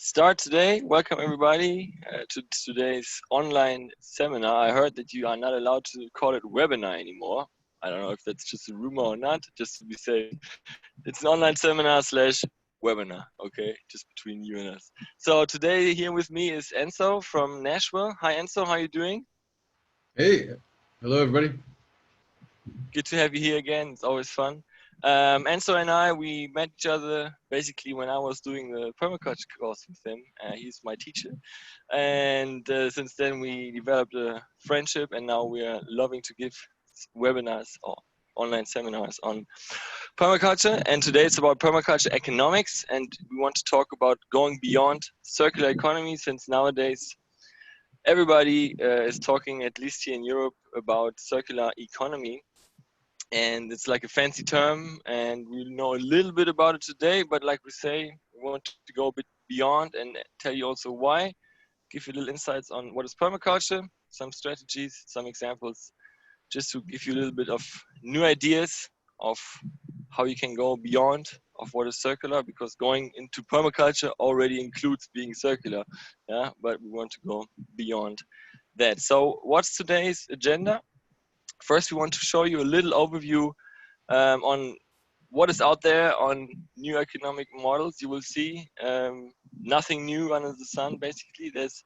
start today. Welcome everybody to today's online seminar. I heard that you are not allowed to call it webinar anymore. I don't know if that's just a rumor or not, just to be safe. It's an online seminar slash webinar, okay? Just between you and us. So today here with me is Enzo from Nashville. Hi Enzo, how are you doing? Hey, hello everybody. Good to have you here again. It's always fun. Enzo and I, we met each other basically when I was doing the permaculture course with him. He's my teacher. And since then we developed a friendship, and now we are loving to give webinars or online seminars on permaculture. And today it's about permaculture economics, and we want to talk about going beyond circular economy, since nowadays everybody is talking, at least here in Europe, about circular economy. And it's like a fancy term, and we know a little bit about it today, but like we say, we want to go a bit beyond and tell you also why, give you little insights on what is permaculture, some strategies, some examples, just to give you a little bit of new ideas of how you can go beyond of what is circular, because going into permaculture already includes being circular, yeah, but we want to go beyond that. So what's today's agenda? First, we want to show you a little overview on what is out there on new economic models. You will see nothing new under the sun. Basically, there's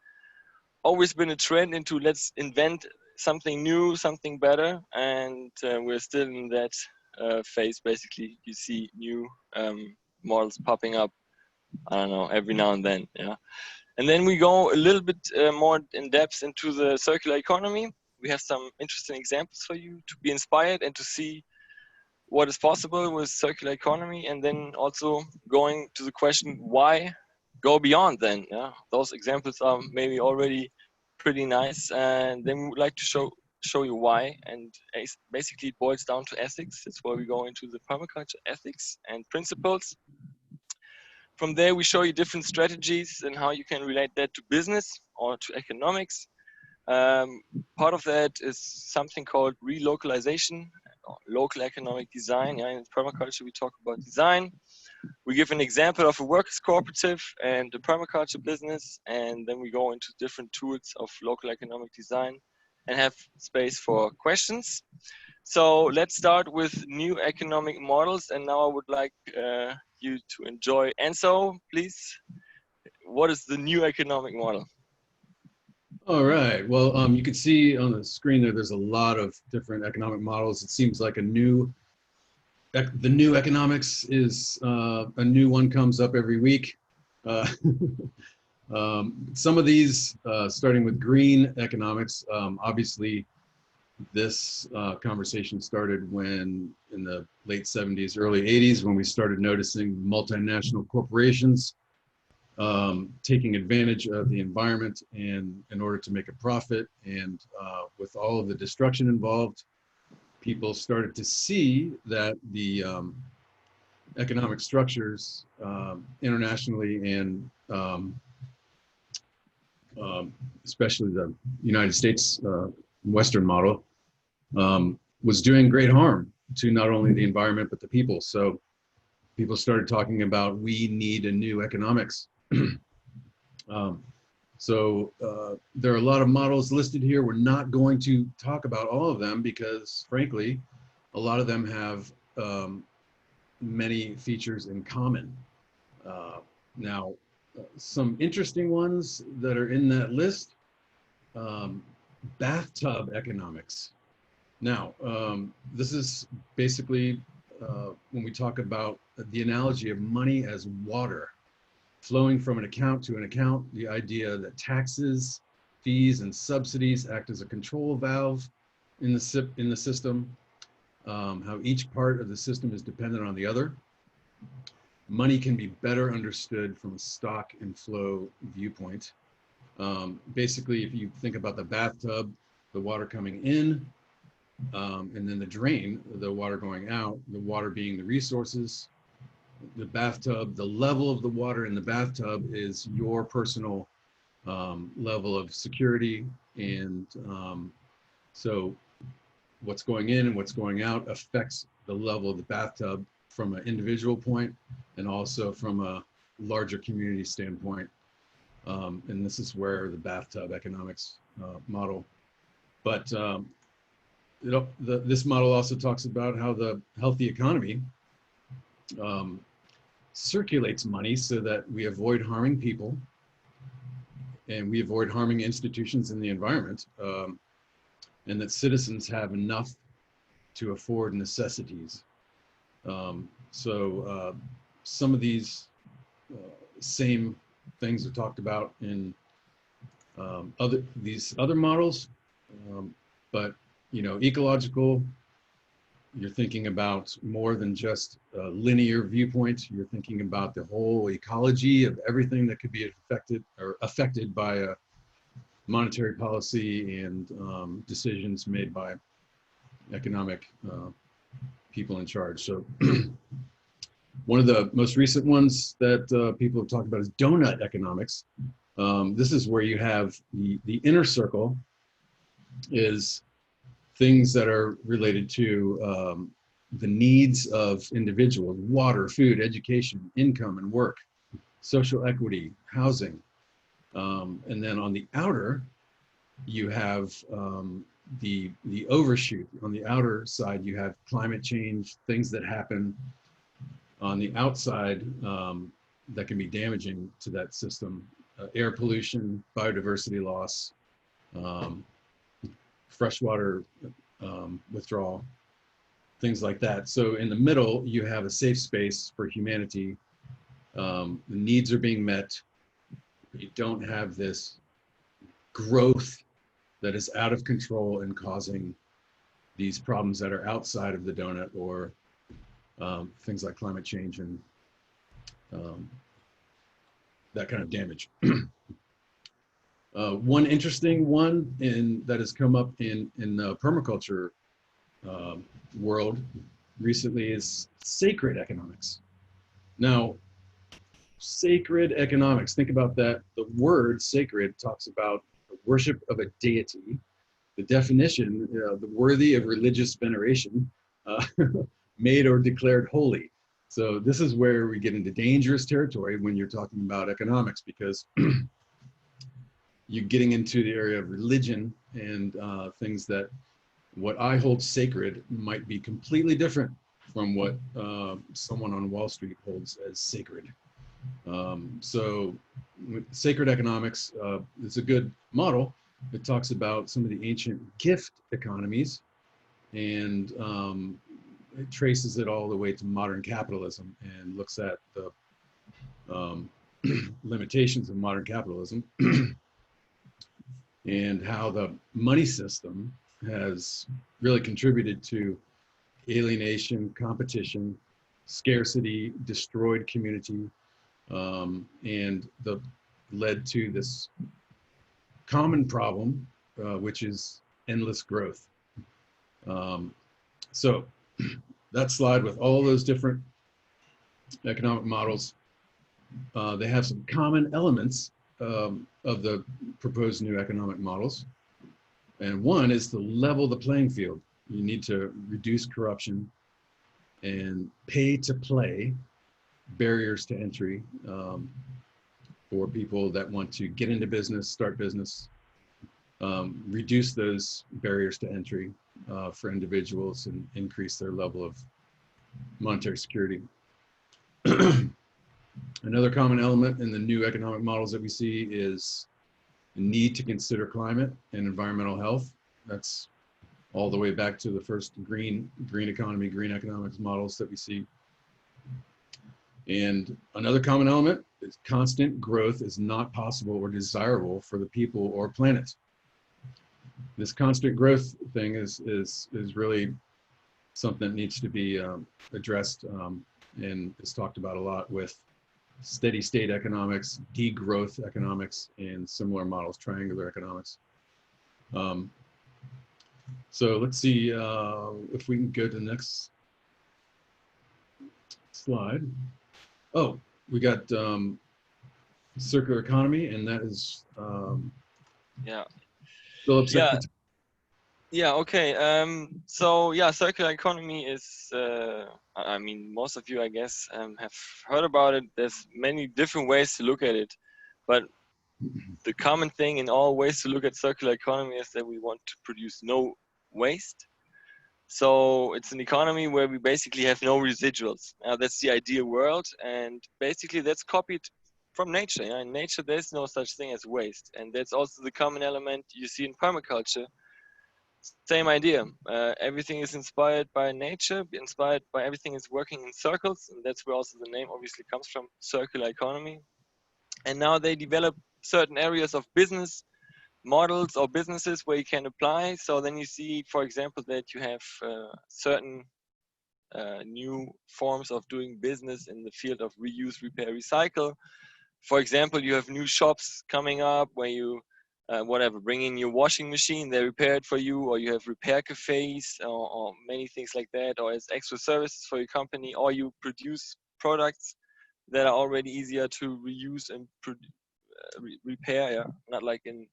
always been a trend into let's invent something new, something better, and we're still in that phase. Basically, you see new models popping up, I don't know, every now and then. Yeah. And then we go a little bit more in depth into the circular economy. We have some interesting examples for you to be inspired and to see what is possible with circular economy. And then also going to the question, why go beyond then? Yeah, those examples are maybe already pretty nice. And then we would like to show you why. And basically it boils down to ethics. That's why we go into the permaculture ethics and principles. From there, we show you different strategies and how you can relate that to business or to economics. Part of that is something called relocalization, or local economic design. Yeah, in permaculture, we talk about design. We give an example of a workers' cooperative and a permaculture business, and then we go into different tools of local economic design and have space for questions. So let's start with new economic models. And now I would like you to enjoy. Enzo, please. What is the new economic model? All right. Well, you can see on the screen there's a lot of different economic models. It seems like the new economics is a new one comes up every week. Uh, some of these, starting with green economics, obviously this conversation started when in the late 70s, early 80s, when we started noticing multinational corporations taking advantage of the environment and in order to make a profit. And with all of the destruction involved, people started to see that the economic structures internationally and especially the United States Western model was doing great harm to not only the environment, but the people. So people started talking about, we need a new economics. There are a lot of models listed here. We're not going to talk about all of them because, frankly, a lot of them have many features in common. Now, some interesting ones that are in that list, bathtub economics. Now, this is basically when we talk about the analogy of money as water, flowing from an account to an account, the idea that taxes, fees, and subsidies act as a control valve in the system, how each part of the system is dependent on the other. Money can be better understood from a stock and flow viewpoint. Basically, if you think about the bathtub, the water coming in, and then the drain, the water going out, the water being the resources, the bathtub, the level of the water in the bathtub is your personal level of security. And so what's going in and what's going out affects the level of the bathtub from an individual point and also from a larger community standpoint. And this is where the bathtub economics model. But this model also talks about how the healthy economy circulates money so that we avoid harming people and we avoid harming institutions in the environment, and that citizens have enough to afford necessities. Some of these same things are talked about in these other models, but ecological, you're thinking about more than just a linear viewpoint. You're thinking about the whole ecology of everything that could be affected by a monetary policy and decisions made by economic people in charge. So one of the most recent ones that people have talked about is donut economics. This is where you have the inner circle is things that are related to the needs of individuals: water, food, education, income and work, social equity, housing. And then on the outer, you have the overshoot. On the outer side, you have climate change, things that happen on the outside that can be damaging to that system: air pollution, biodiversity loss, freshwater withdrawal, things like that. So in the middle, you have a safe space for humanity. The needs are being met. You don't have this growth that is out of control and causing these problems that are outside of the donut, or things like climate change and that kind of damage. One interesting one that has come up in the permaculture world recently is sacred economics. Now, sacred economics, think about that. The word sacred talks about the worship of a deity. The definition, the worthy of religious veneration, made or declared holy. So this is where we get into dangerous territory when you're talking about economics, because you're getting into the area of religion and things that what I hold sacred might be completely different from what someone on Wall Street holds as sacred. So with sacred economics, it's a good model. It talks about some of the ancient gift economies, and it traces it all the way to modern capitalism and looks at the limitations of modern capitalism and how the money system has really contributed to alienation, competition, scarcity, destroyed community, and led to this common problem, which is endless growth. So that slide with all those different economic models, they have some common elements of the proposed new economic models. And one is to level the playing field. You need to reduce corruption and pay to play barriers to entry for people that want to get into business, start business, reduce those barriers to entry for individuals and increase their level of monetary security. Another common element in the new economic models that we see is the need to consider climate and environmental health. That's all the way back to the first green economy, green economics models that we see. And another common element is constant growth is not possible or desirable for the people or planet. This constant growth thing is really something that needs to be addressed and is talked about a lot with steady state economics, degrowth economics, and similar models, triangular economics. So let's see if we can go to the next slide. Oh, we got circular economy, and that is yeah. Philip's Yeah. expertise. Yeah, okay. So yeah, circular economy is, I mean, most of you, I guess, have heard about it. There's many different ways to look at it, but the common thing in all ways to look at circular economy is that we want to produce no waste. So it's an economy where we basically have no residuals. That's the ideal world, and basically that's copied from nature. In nature, there's no such thing as waste, and that's also the common element you see in permaculture. Same idea. Everything is inspired by nature, inspired by everything is working in circles, and that's where also the name obviously comes from, circular economy. And now they develop certain areas of business models or businesses where you can apply. So then you see, for example, that you have certain new forms of doing business in the field of reuse, repair, recycle. For example, you have new shops coming up where you whatever, bring in your washing machine, they repair it for you, or you have repair cafes, or many things like that, or as extra services for your company, or you produce products that are already easier to reuse and repair, yeah, not like in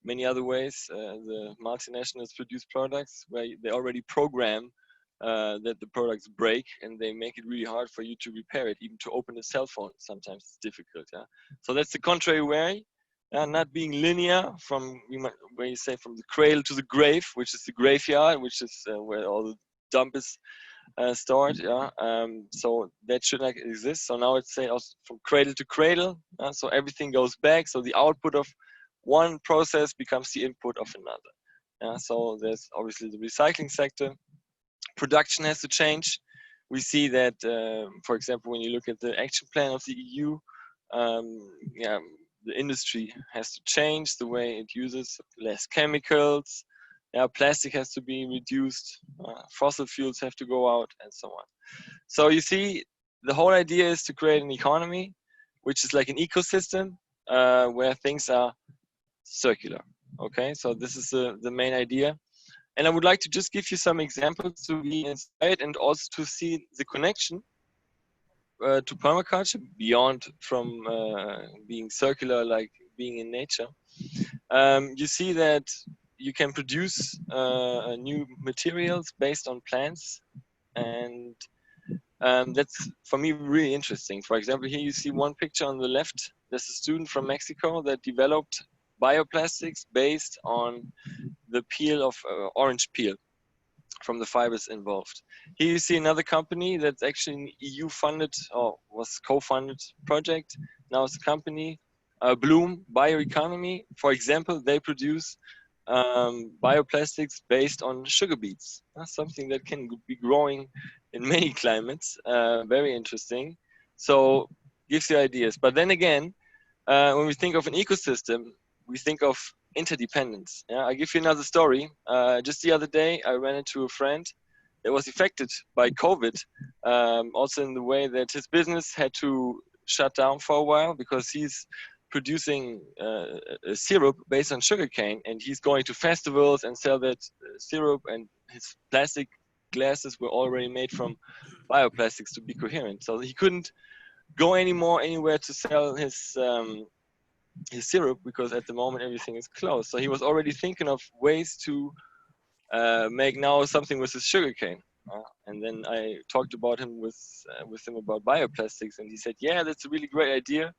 many other ways. The multinationals produce products where they already program that the products break, and they make it really hard for you to repair it. Even to open a cell phone, sometimes it's difficult. Yeah, so that's the contrary way. Not being linear from where you say from the cradle to the grave, which is the graveyard, which is where all the dump is stored. Yeah, so that should not exist. So now it's say also from cradle to cradle. So everything goes back. So the output of one process becomes the input of another. Yeah, so there's obviously the recycling sector. Production has to change. We see that, for example, when you look at the action plan of the EU, yeah, the industry has to change the way it uses less chemicals. Yeah, plastic has to be reduced. Fossil fuels have to go out, and so on. So you see, the whole idea is to create an economy, which is like an ecosystem where things are circular. Okay, so this is the main idea. And I would like to just give you some examples to be inspired and also to see the connection to permaculture beyond from being circular, like being in nature. You see that you can produce new materials based on plants, and that's for me really interesting. For example, here you see one picture on the left. There's a student from Mexico that developed bioplastics based on the peel of orange peel from the fibers involved. Here you see another company that's actually an EU funded or was co-funded project. Now it's a company, Bloom Bioeconomy. For example, they produce bioplastics based on sugar beets. That's something that can be growing in many climates. Very interesting. So gives you ideas. But then again, when we think of an ecosystem, we think of interdependence. Yeah, I give you another story. Just the other day, I ran into a friend that was affected by COVID, also in the way that his business had to shut down for a while because he's producing a syrup based on sugarcane, and he's going to festivals and sell that syrup, and his plastic glasses were already made from bioplastics to be coherent. So he couldn't go anywhere to sell his syrup because at the moment everything is closed. So he was already thinking of ways to make now something with his sugarcane. And then I talked about him with him about bioplastics, and he said, "Yeah, that's a really great idea.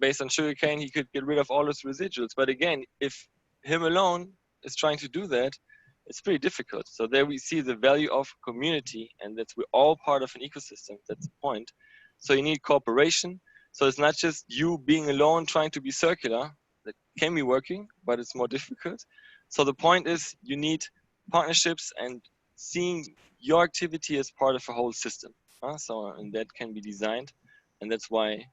Based on sugarcane, he could get rid of all his residuals. But again, if him alone is trying to do that, it's pretty difficult." So there we see the value of community, and that we're all part of an ecosystem. That's the point. So you need cooperation. So it's not just you being alone trying to be circular. That can be working, but it's more difficult. So the point is you need partnerships and seeing your activity as part of a whole system. So and that can be designed, and that's why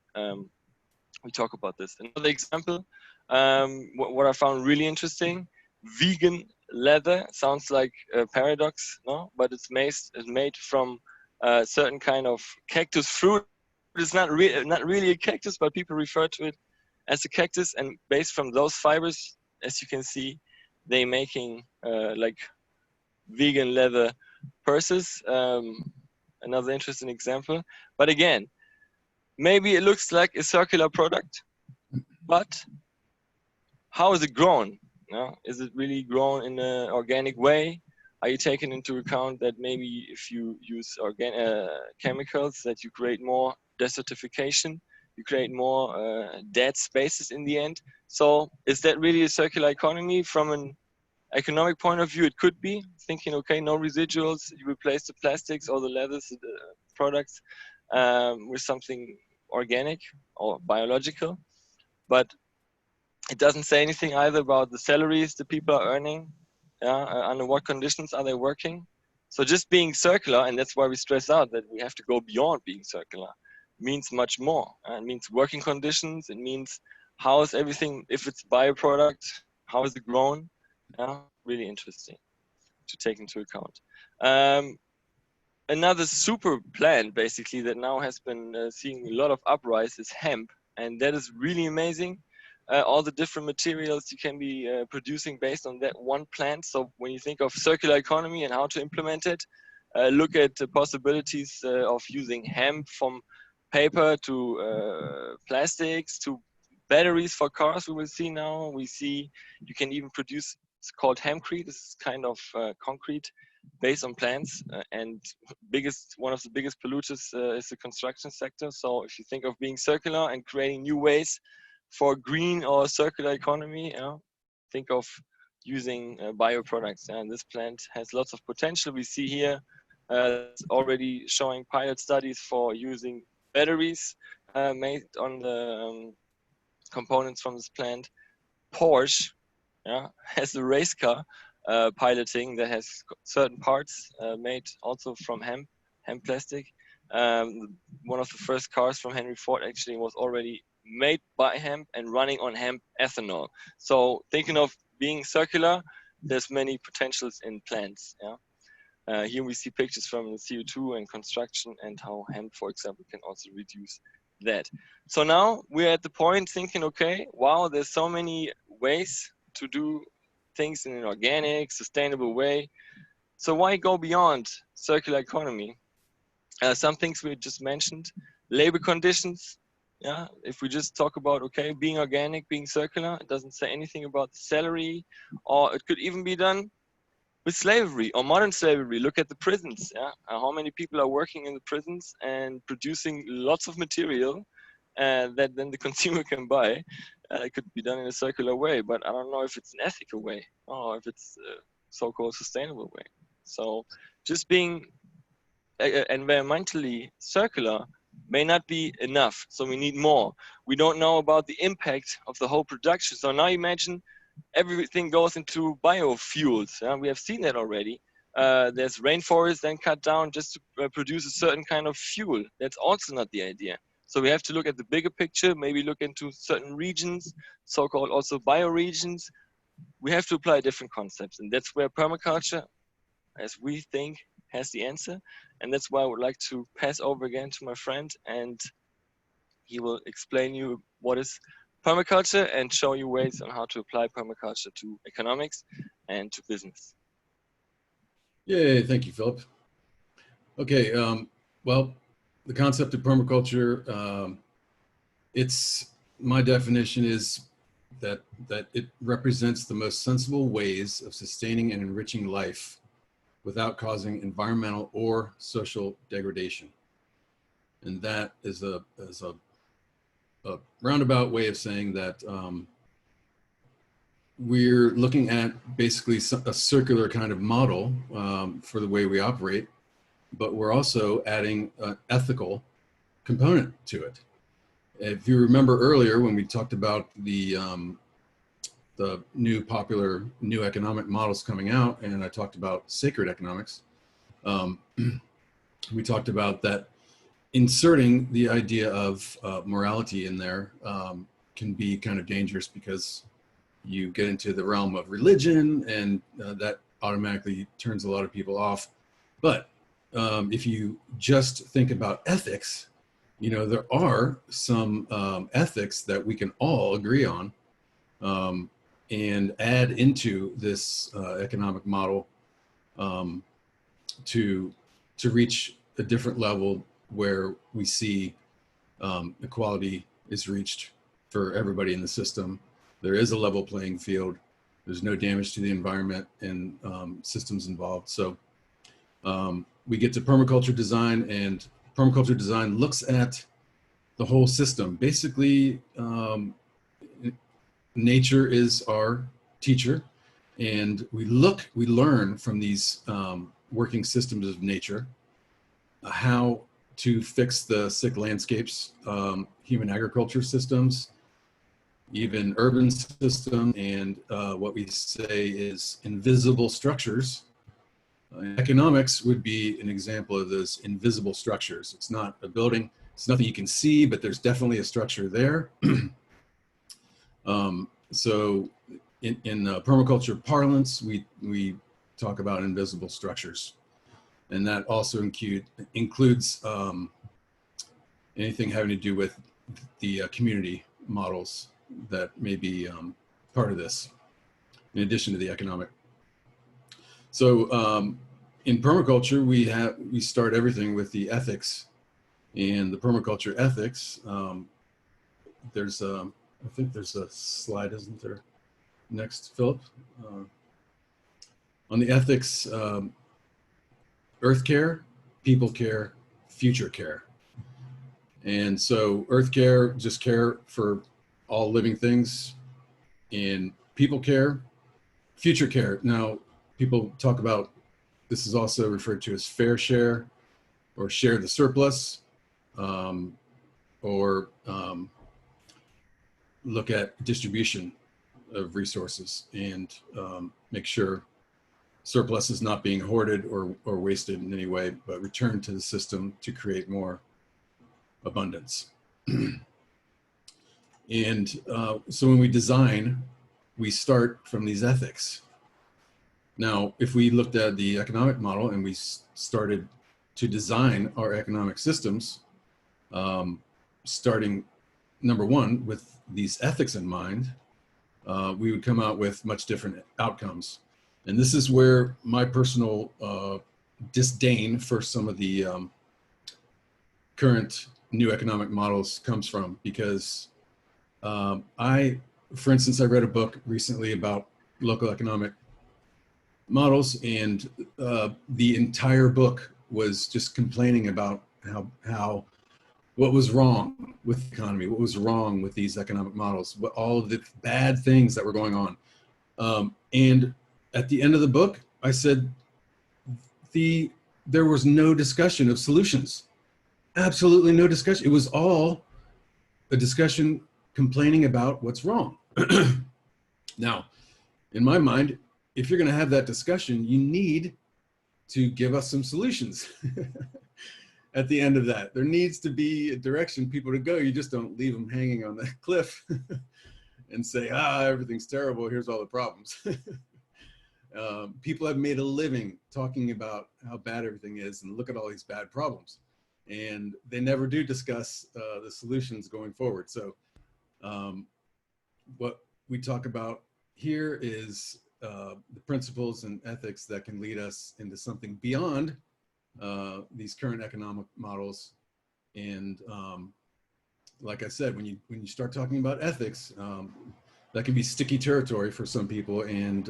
we talk about this. Another example, what I found really interesting, vegan leather. Sounds like a paradox, no? But it's made from a certain kind of cactus fruit. It's not really a cactus, but people refer to it as a cactus. And based from those fibers, as you can see, they making like vegan leather purses. Another interesting example. But again, maybe it looks like a circular product, but how is it grown? Is it really grown in an organic way? Are you taking into account that maybe if you use chemicals that you create more desertification you create more dead spaces in the end. So is that really a circular economy? From an economic point of view, it could be thinking, okay, no residuals, you replace the plastics or the leathers products with something organic or biological. But it doesn't say anything either about the salaries the people are earning, under what conditions are they working. So just being circular, and that's why we stress out that we have to go beyond being circular, means much more. It means working conditions, it means how is everything, if it's bioproduct, how is it grown? Really interesting to take into account. Another super plant basically that now has been seeing a lot of uprise is hemp, and that is really amazing. All the different materials you can be producing based on that one plant. So when you think of circular economy and how to implement it, look at the possibilities of using hemp, from paper to plastics to batteries for cars. We will see now. We see you can even produce, it's called hempcrete. This is kind of concrete based on plants, and one of the biggest polluters is the construction sector. So if you think of being circular and creating new ways for green or circular economy, think of using bioproducts. And this plant has lots of potential. We see here it's already showing pilot studies for using batteries made on the components from this plant. Porsche has a race car piloting that has certain parts made also from hemp plastic. One of the first cars from Henry Ford actually was already made by hemp and running on hemp ethanol. So thinking of being circular, there's many potentials in plants. Here we see pictures from the CO2 and construction, and how hemp, for example, can also reduce that. So now we're at the point thinking, okay, wow, there's so many ways to do things in an organic, sustainable way. So why go beyond circular economy? Some things we just mentioned, labor conditions. If we just talk about, okay, being organic, being circular, it doesn't say anything about salary, or it could even be done with slavery or modern slavery. Look at the prisons. How many people are working in the prisons and producing lots of material that then the consumer can buy? It could be done in a circular way, but I don't know if it's an ethical way or if it's a so-called sustainable way. So just being environmentally circular may not be enough. So we need more. We don't know about the impact of the whole production. So now imagine everything goes into biofuels. We have seen that already. There's rainforests then cut down just to produce a certain kind of fuel. That's also not the idea. So we have to look at the bigger picture, maybe look into certain regions, so-called also bioregions. We have to apply different concepts, and that's where permaculture, as we think, has the answer. And that's why I would like to pass over again to my friend, and he will explain you what is permaculture and show you ways on how to apply permaculture to economics and to business. Yay, thank you, Philip. Okay, well, the concept of permaculture, my definition is that it represents the most sensible ways of sustaining and enriching life without causing environmental or social degradation. And that is a roundabout way of saying that we're looking at basically a circular kind of model for the way we operate, but we're also adding an ethical component to it. If you remember earlier when we talked about the popular new economic models coming out, and I talked about sacred economics, we talked about that inserting the idea of morality in there can be kind of dangerous, because you get into the realm of religion, and that automatically turns a lot of people off. But if you just think about ethics, there are some ethics that we can all agree on and add into this economic model to reach a different level where we see equality is reached for everybody in the system. There is a level playing field. There's no damage to the environment and systems involved. So we get to permaculture design, and permaculture design looks at the whole system. Basically, nature is our teacher, and we learn from these working systems of nature how to fix the sick landscapes, human agriculture systems, even urban system, and what we say is invisible structures. Economics would be an example of those invisible structures. It's not a building, it's nothing you can see, but there's definitely a structure there. So in permaculture parlance, we talk about invisible structures. And that also includes anything having to do with the community models that may be part of this, in addition to the economic. So in permaculture, we start everything with the ethics, and the permaculture ethics. I think there's a slide, isn't there? Next, Philip. On the ethics, earth care, people care, future care. And so earth care, just care for all living things, and people care, future care. Now, people talk about, this is also referred to as fair share or share the surplus, or look at distribution of resources and make sure surplus is not being hoarded or wasted in any way, but returned to the system to create more abundance. And so when we design, we start from these ethics. Now, if we looked at the economic model and we started to design our economic systems, starting number one with these ethics in mind, we would come out with much different outcomes. And this is where my personal disdain for some of the current new economic models comes from, because for instance, I read a book recently about local economic models, and the entire book was just complaining about how what was wrong with the economy, what was wrong with these economic models, what all of the bad things that were going on. And at the end of the book, I said, there was no discussion of solutions. Absolutely no discussion. It was all a discussion complaining about what's wrong. Now, in my mind, if you're going to have that discussion, you need to give us some solutions. At the end of that, there needs to be a direction people to go. You just don't leave them hanging on the cliff and say, everything's terrible, here's all the problems. People have made a living talking about how bad everything is and look at all these bad problems. And they never do discuss the solutions going forward. So what we talk about here is the principles and ethics that can lead us into something beyond these current economic models. And like I said, when you start talking about ethics, that can be sticky territory for some people, and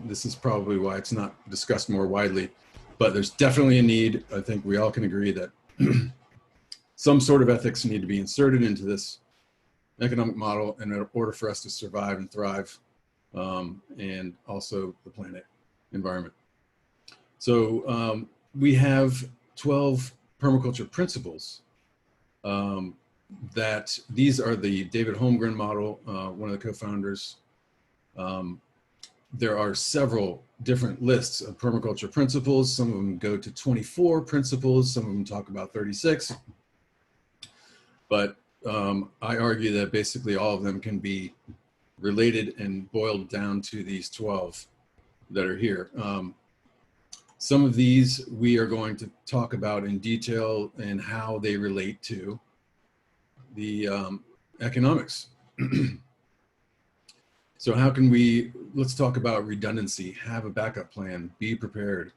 this is probably why it's not discussed more widely. But there's definitely a need. I think we all can agree that some sort of ethics need to be inserted into this economic model in order for us to survive and thrive, and also the planet environment. So we have 12 permaculture principles. That these are the David Holmgren model, one of the co-founders. There are several different lists of permaculture principles. Some of them go to 24 principles. Some of them talk about 36. But I argue that basically all of them can be related and boiled down to these 12 that are here. Some of these we are going to talk about in detail and how they relate to the economics. So how can let's talk about redundancy, have a backup plan, be prepared.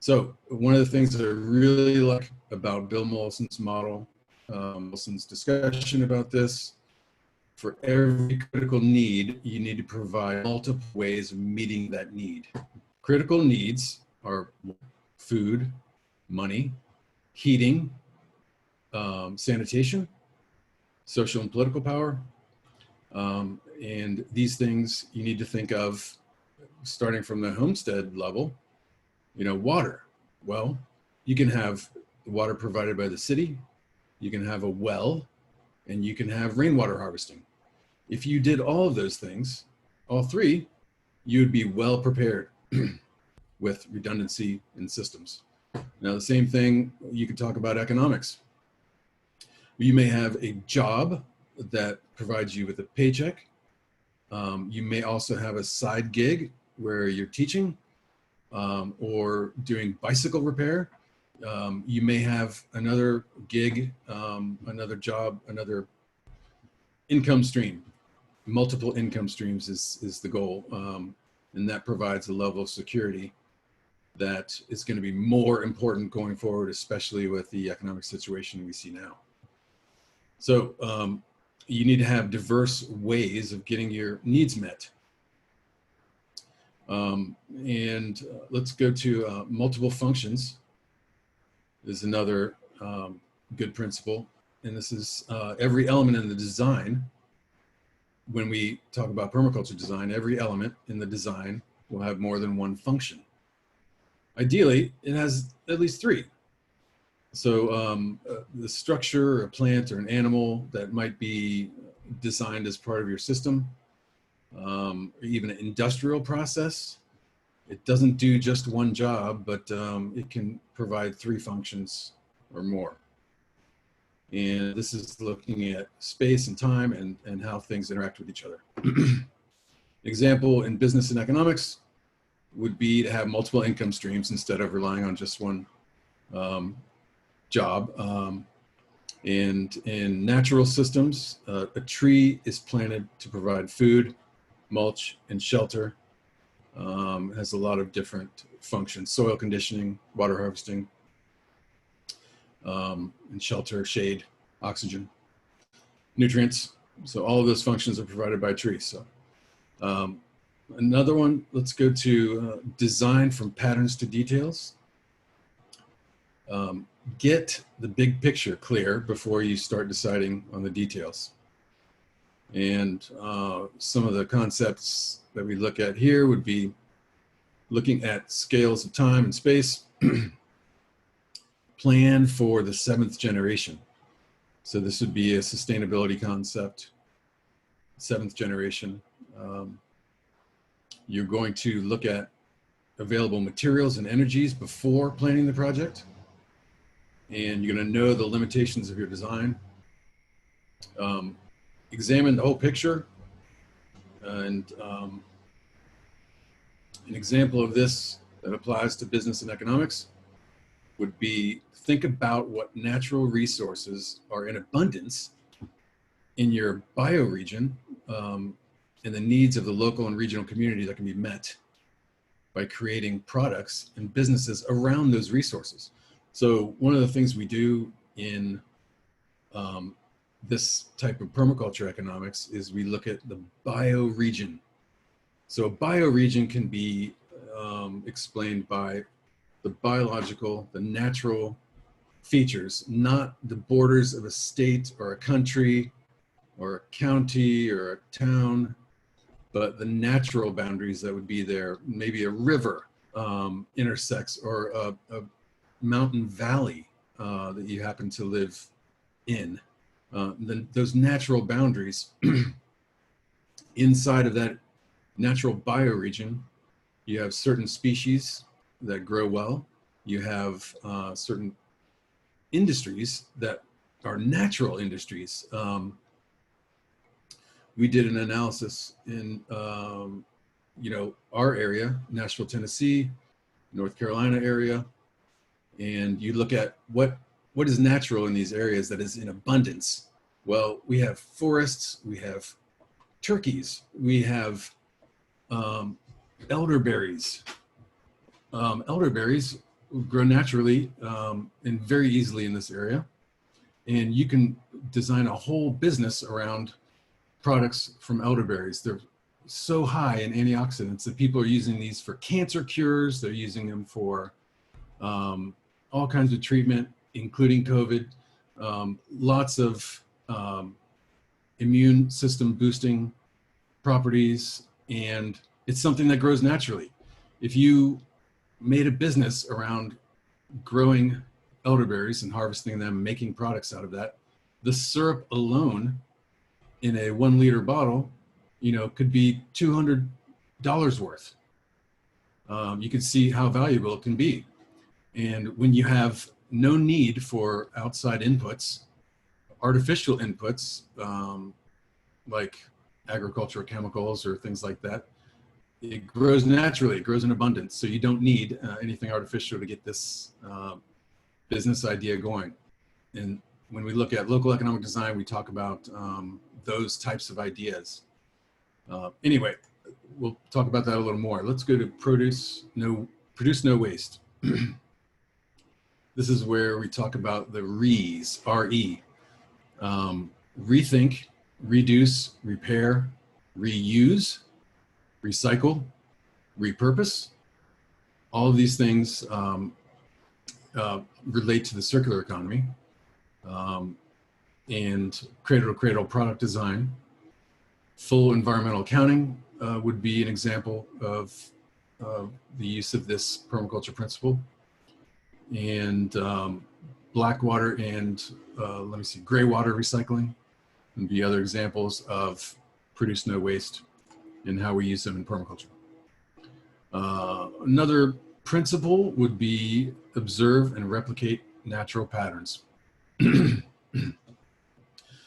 So one of the things that I really like about Bill Mollison's model, Mollison's discussion about this, for every critical need, you need to provide multiple ways of meeting that need. Critical needs are food, money, heating, sanitation, social and political power. And these things you need to think of starting from the homestead level. Water. Well, you can have water provided by the city, you can have a well, and you can have rainwater harvesting. If you did all of those things, all three, you would be well prepared with redundancy in systems. Now, the same thing, you could talk about economics. You may have a job that provides you with a paycheck. You may also have a side gig where you're teaching or doing bicycle repair. You may have another gig, another job, another income stream. Multiple income streams is the goal. And that provides a level of security that is going to be more important going forward, especially with the economic situation we see now. So you need to have diverse ways of getting your needs met. Let's go to multiple functions is another good principle. And this is every element in the design. When we talk about permaculture design, every element in the design will have more than one function. Ideally, it has at least three. So the structure, or a plant or an animal that might be designed as part of your system, or even an industrial process, it doesn't do just one job, but it can provide three functions or more. And this is looking at space and time and how things interact with each other. Example in business and economics would be to have multiple income streams instead of relying on just one job. And in natural systems, a tree is planted to provide food, mulch, and shelter. It has a lot of different functions: soil conditioning, water harvesting, and shelter, shade, oxygen, nutrients. So all of those functions are provided by trees. So another one, let's go to design from patterns to details. Get the big picture clear before you start deciding on the details. And some of the concepts that we look at here would be looking at scales of time and space. Plan for the 7th generation. So this would be a sustainability concept, 7th generation. You're going to look at available materials and energies before planning the project. And you're going to know the limitations of your design. Examine the whole picture. And an example of this that applies to business and economics would be think about what natural resources are in abundance in your bioregion and the needs of the local and regional community that can be met by creating products and businesses around those resources. So one of the things we do in this type of permaculture economics is we look at the bioregion. So a bioregion can be explained by the biological, the natural features, not the borders of a state or a country or a county or a town, but the natural boundaries that would be there. Maybe a river intersects, or a mountain valley that you happen to live in. Then those natural boundaries inside of that natural bioregion, you have certain species that grow well. You have certain industries that are natural industries. We did an analysis in our area, Nashville, Tennessee, North Carolina area, and you look at what is natural in these areas that is in abundance. Well, we have forests, we have turkeys, we have elderberries. Elderberries grow naturally and very easily in this area. And you can design a whole business around products from elderberries. They're so high in antioxidants that people are using these for cancer cures. They're using them for all kinds of treatment, including COVID. Lots of immune system boosting properties, and it's something that grows naturally. If you made a business around growing elderberries and harvesting them, making products out of that, the syrup alone in a 1 liter bottle, could be $200 worth. You can see how valuable it can be. And when you have no need for outside inputs, artificial inputs, like agricultural chemicals or things like that, it grows naturally, it grows in abundance. So you don't need anything artificial to get this business idea going. And when we look at local economic design, we talk about those types of ideas. Anyway, we'll talk about that a little more. Let's go to produce no waste. This is where we talk about the REs, R-E. Rethink, reduce, repair, reuse, recycle, repurpose. All of these things relate to the circular economy, and cradle-to-cradle product design. Full environmental accounting would be an example of the use of this permaculture principle. And black water and gray water recycling would be other examples of produce no waste and how we use them in permaculture. Another principle would be observe and replicate natural patterns.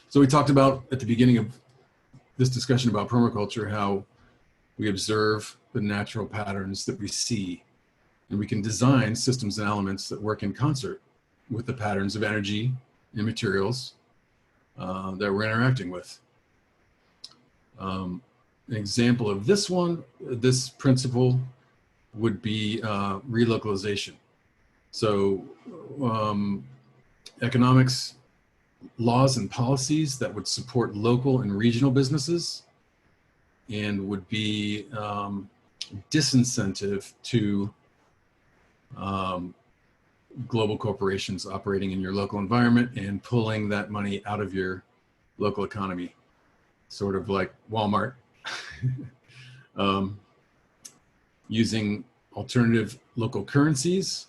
So we talked about at the beginning of this discussion about permaculture how we observe the natural patterns that we see, and we can design systems and elements that work in concert with the patterns of energy and materials that we're interacting with. An example of this principle would be relocalization. So economics, laws and policies that would support local and regional businesses and would be disincentive to global corporations operating in your local environment and pulling that money out of your local economy, sort of like Walmart. Using alternative local currencies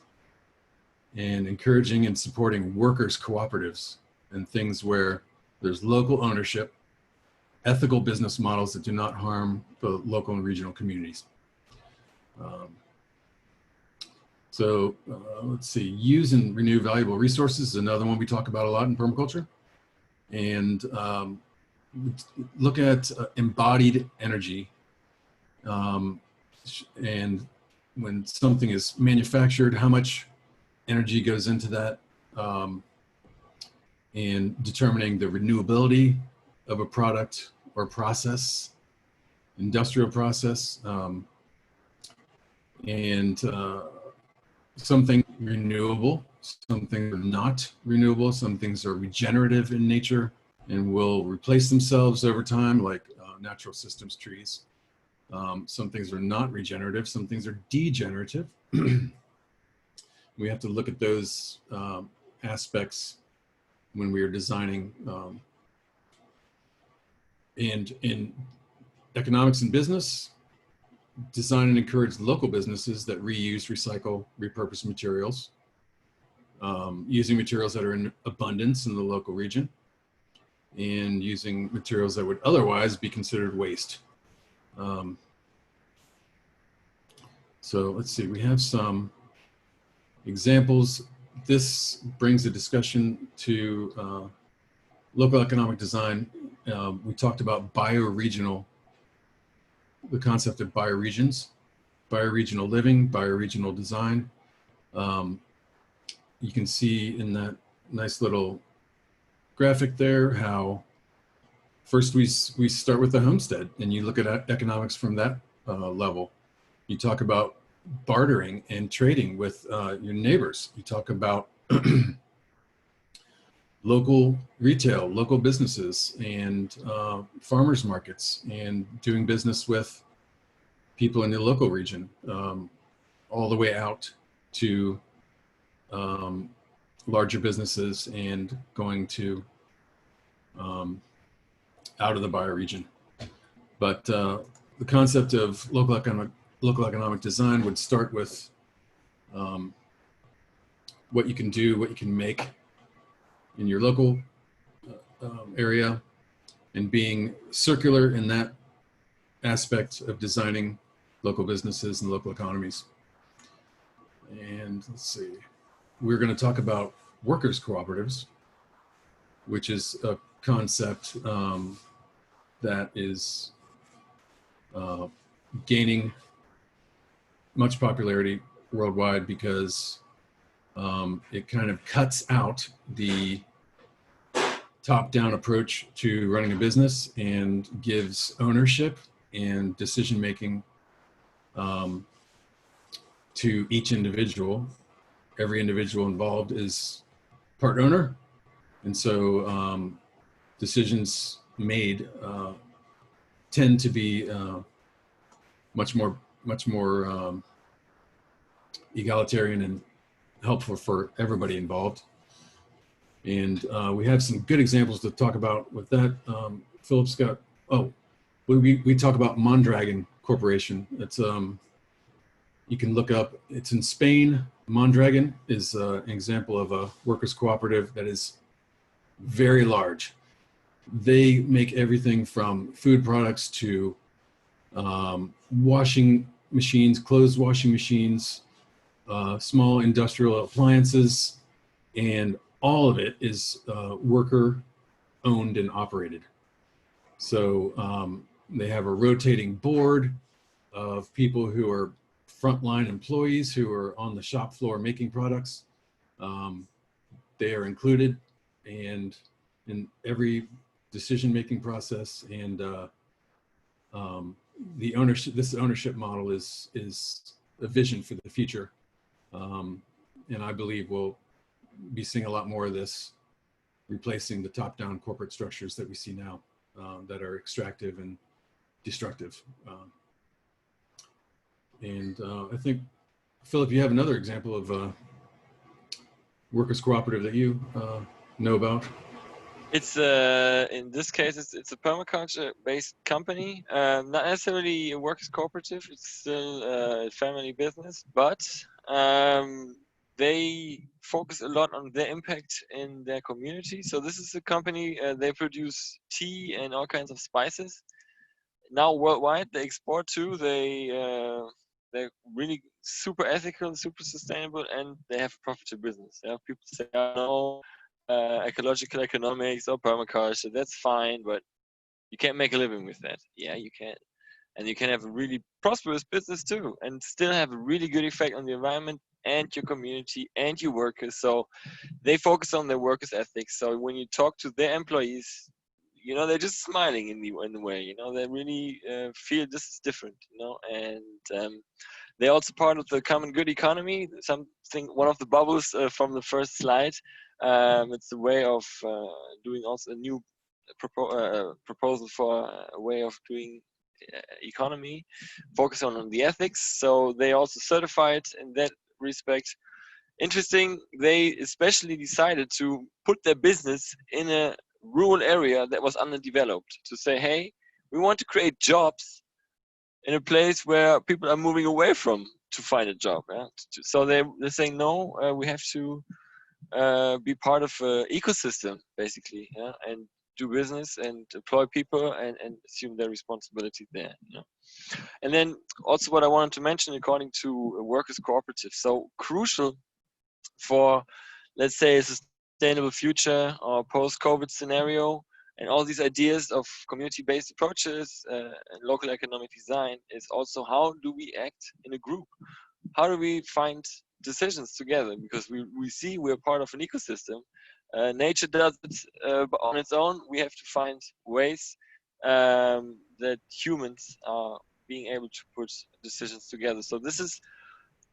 and encouraging and supporting workers' cooperatives and things where there's local ownership, ethical business models that do not harm the local and regional communities. Let's see, use and renew valuable resources is another one we talk about a lot in permaculture. And look at embodied energy. And when something is manufactured, how much energy goes into that, and determining the renewability of a product or process, industrial process, and some things are renewable, some things are not renewable, some things are regenerative in nature and will replace themselves over time, like natural systems trees. Some things are not regenerative, some things are degenerative. We have to look at those aspects when we are designing. And in economics and business, design and encourage local businesses that reuse, recycle, repurpose materials, using materials that are in abundance in the local region, and using materials that would otherwise be considered waste. So let's see, we have some examples. This brings a discussion to local economic design. We talked about bioregional, the concept of bioregions, bioregional living, bioregional design. You can see in that nice little graphic there how first we start with the homestead, and you look at economics from that level. You talk about bartering and trading with your neighbors. You talk about local retail, local businesses, and farmers markets, and doing business with people in the local region, all the way out to larger businesses and going to out of the bioregion. But the concept of local economic design would start with what you can do, what you can make in your local area, and being circular in that aspect of designing local businesses and local economies. And let's see, we're going to talk about workers' cooperatives, which is a concept that is gaining much popularity worldwide because it kind of cuts out the top-down approach to running a business and gives ownership and decision-making to each individual. Every individual involved is part owner, and so decisions made tend to be much more egalitarian and helpful for everybody involved. And we have some good examples to talk about with that. Philip's got, we talk about Mondragon Corporation. It's you can look up, it's in Spain. Mondragon is an example of a workers' cooperative that is very large. They make everything from food products to washing machines, clothes washing machines, small industrial appliances, and all of it is worker owned and operated. So they have a rotating board of people who are frontline employees who are on the shop floor making products. They are included and in every decision-making process, and the ownership. This ownership model is a vision for the future, and I believe we'll be seeing a lot more of this, replacing the top-down corporate structures that we see now that are extractive and destructive. I think, Philip, you have another example of a workers' cooperative that you know about. It's in this case, it's a permaculture-based company, not necessarily a workers' cooperative. It's still a family business, but they focus a lot on their impact in their community. So this is a company, they produce tea and all kinds of spices. Now worldwide, they export too. They're really super ethical, super sustainable, and they have a profitable business. Yeah, people say, "Oh, no, ecological economics or permaculture, that's fine, but you can't make a living with that." Yeah, you can. And you can have a really prosperous business too, and still have a really good effect on the environment and your community and your workers. So they focus on their workers' ethics. So when you talk to their employees, you know, they're just smiling in the way, you know, they really feel this is different, you know, and they're also part of the common good economy. One of the bubbles from the first slide. It's a way of doing also a new proposal for a way of doing economy, focus on the ethics. So they also certified in that respect. Interesting, they especially decided to put their business in a rural area that was underdeveloped, to say, hey, we want to create jobs in a place where people are moving away from to find a job. Yeah? So they're saying, no, we have to be part of an ecosystem, basically, yeah? And do business and employ people and assume their responsibility there. You know? And then also what I wanted to mention, according to a workers' cooperative, so crucial for, let's say, a sustainable future or post-COVID scenario, and all these ideas of community-based approaches and local economic design is also how do we act in a group? How do we find decisions together? Because we see we're part of an ecosystem. Nature does it on its own. We have to find ways that humans are being able to put decisions together. So this is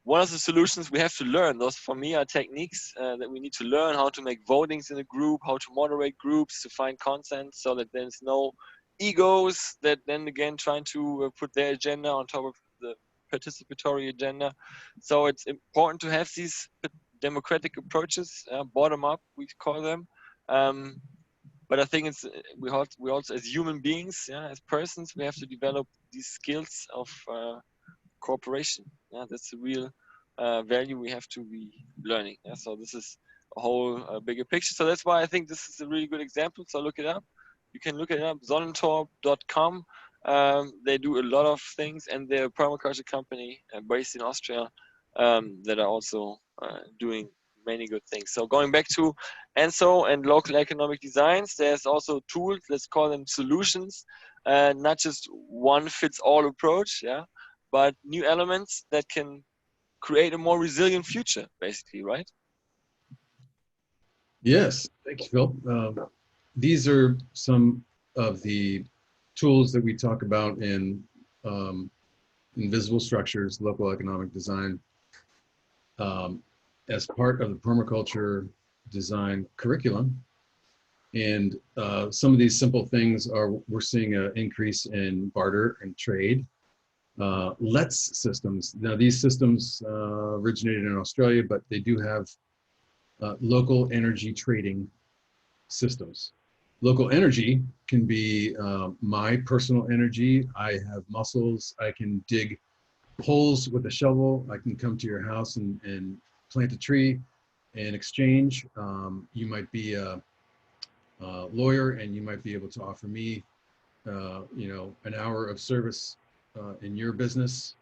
one of the solutions we have to learn. Those, for me, are techniques that we need to learn, how to make votings in a group, how to moderate groups to find consent so that there's no egos that then again trying to put their agenda on top of the participatory agenda. So it's important to have these democratic approaches, bottom up, we call them, but I think it's we also as human beings, yeah, as persons, we have to develop these skills of cooperation. Yeah, that's the real value we have to be learning. Yeah, so this is a whole bigger picture. So that's why I think this is a really good example. So look it up. You can look it up. Sonnentorp.com. They do a lot of things, and they're a permaculture company based in Austria that are also doing many good things. So going back to ENZO and local economic designs, there's also tools. Let's call them solutions, not just one fits all approach. Yeah, but new elements that can create a more resilient future, basically, right? Yes, thank you, Phil. These are some of the tools that we talk about in invisible structures, local economic design, as part of the permaculture design curriculum. And some of these simple things are, we're seeing an increase in barter and trade. LETS systems. Now these systems originated in Australia, but they do have local energy trading systems. Local energy can be my personal energy. I have muscles. I can dig holes with a shovel. I can come to your house and plant a tree in exchange. You might be a lawyer and you might be able to offer me, an hour of service in your business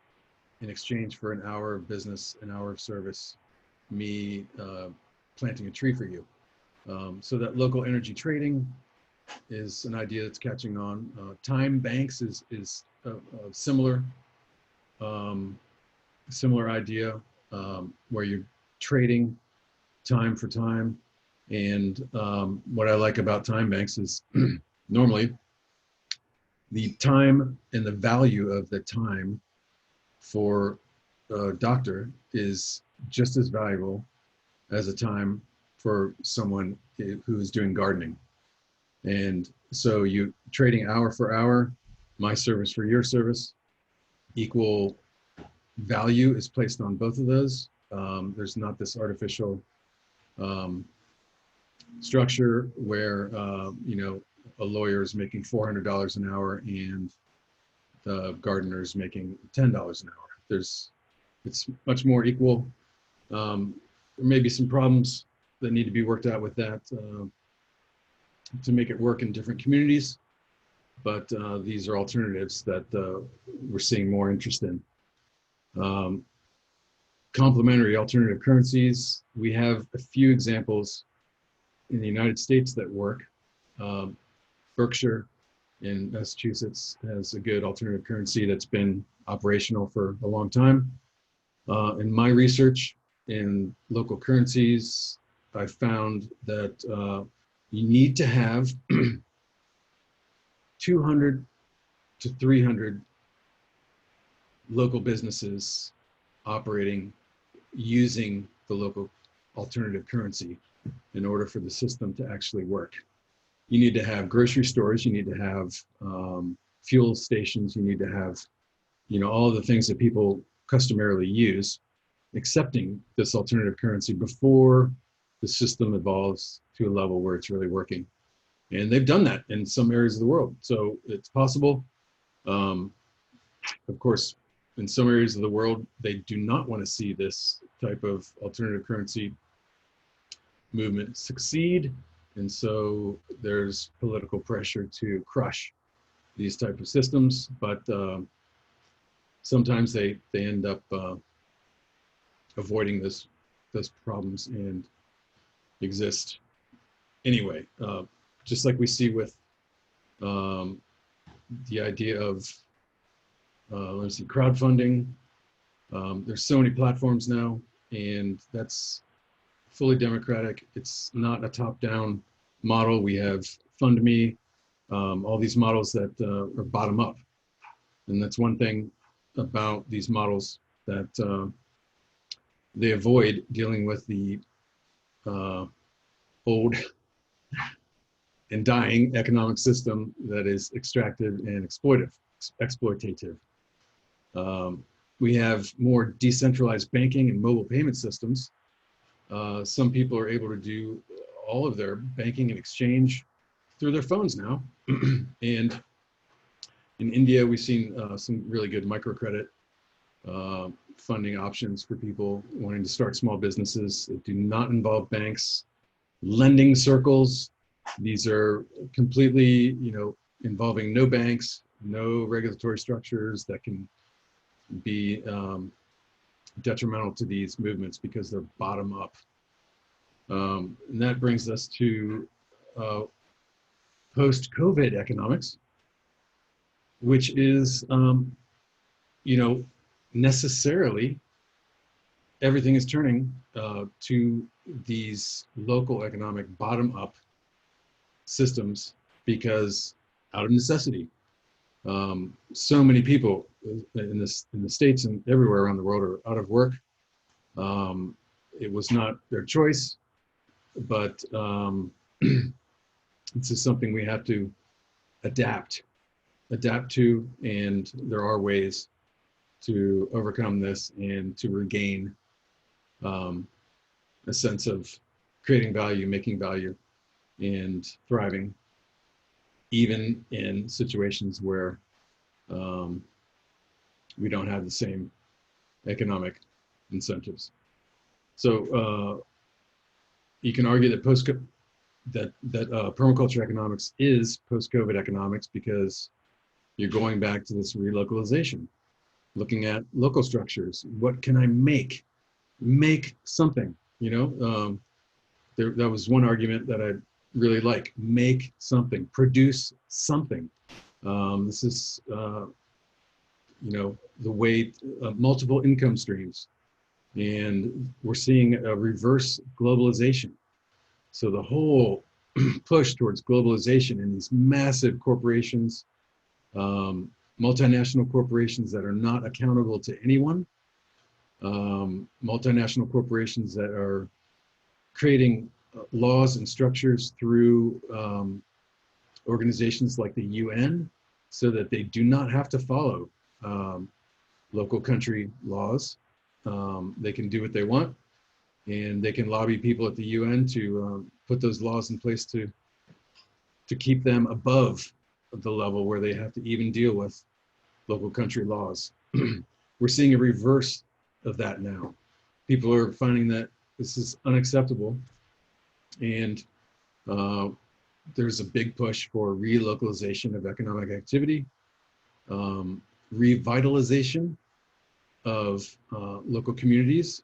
in exchange for an hour of business, an hour of service, me planting a tree for you. So that local energy trading is an idea that's catching on. Time banks is a similar idea where you're trading time for time. And what I like about time banks is normally the time and the value of the time for a doctor is just as valuable as a time for someone who is doing gardening. And so you trading hour for hour, my service for your service, equal value is placed on both of those. There's not this artificial structure where, a lawyer is making $400 an hour and the gardener is making $10 an hour. It's much more equal. There may be some problems that need to be worked out with that to make it work in different communities, but these are alternatives that we're seeing more interest in. Complementary alternative currencies. We have a few examples in the United States that work. Berkshire in Massachusetts has a good alternative currency that's been operational for a long time. In my research in local currencies, I found that you need to have 200 to 300 local businesses operating using the local alternative currency in order for the system to actually work. You need to have grocery stores, you need to have fuel stations, you need to have, all the things that people customarily use, accepting this alternative currency before the system evolves to a level where it's really working. And they've done that in some areas of the world. So it's possible. Of course, in some areas of the world, they do not want to see this type of alternative currency movement succeed. And so there's political pressure to crush these type of systems, but sometimes they end up avoiding those problems and exist anyway. Just like we see with the idea of crowdfunding. There's so many platforms now, and that's fully democratic. It's not a top-down model. We have FundMe, all these models that are bottom-up. And that's one thing about these models that they avoid dealing with the old and dying economic system that is extractive and exploitative. We have more decentralized banking and mobile payment systems. Some people are able to do all of their banking and exchange through their phones now. And in India, we've seen some really good microcredit funding options for people wanting to start small businesses that do not involve banks. Lending circles, these are completely, involving no banks, no regulatory structures that can be detrimental to these movements because they're bottom up. And that brings us to post-COVID economics, which is, necessarily everything is turning to these local economic bottom-up systems because out of necessity. So many people in the States and everywhere around the world are out of work. It was not their choice, but this is something we have to adapt to, and there are ways to overcome this and to regain a sense of creating value, making value, and thriving, even in situations where we don't have the same economic incentives. So you can argue that permaculture economics is post-COVID economics because you're going back to this relocalization, looking at local structures. What can I make? Make something, that was one argument that I really like. Make something, produce something. This is, the way multiple income streams. And we're seeing a reverse globalization. So the whole push towards globalization and these massive corporations, multinational corporations that are not accountable to anyone, multinational corporations that are creating laws and structures through organizations like the UN so that they do not have to follow local country laws. They can do what they want, and they can lobby people at the UN to put those laws in place to keep them above the level where they have to even deal with local country laws. We're seeing a reverse of that now. People are finding that this is unacceptable, and there's a big push for relocalization of economic activity, revitalization of local communities,